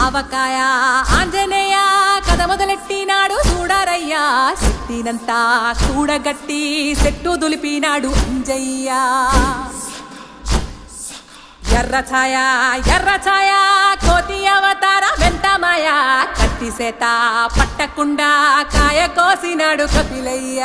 ఆవకాయ ఆంజనేయ కథ మొదలెట్టినాడు చూడారయ్యా శక్తినంతా కూడగట్టి చెట్టు దులిపినాడు అంజయ్య ఎర్ర ఛాయ కోతి అవతార వెంటమాయ కత్తి సేత పట్టకుండా కాయ కోసినాడు కపిలయ్య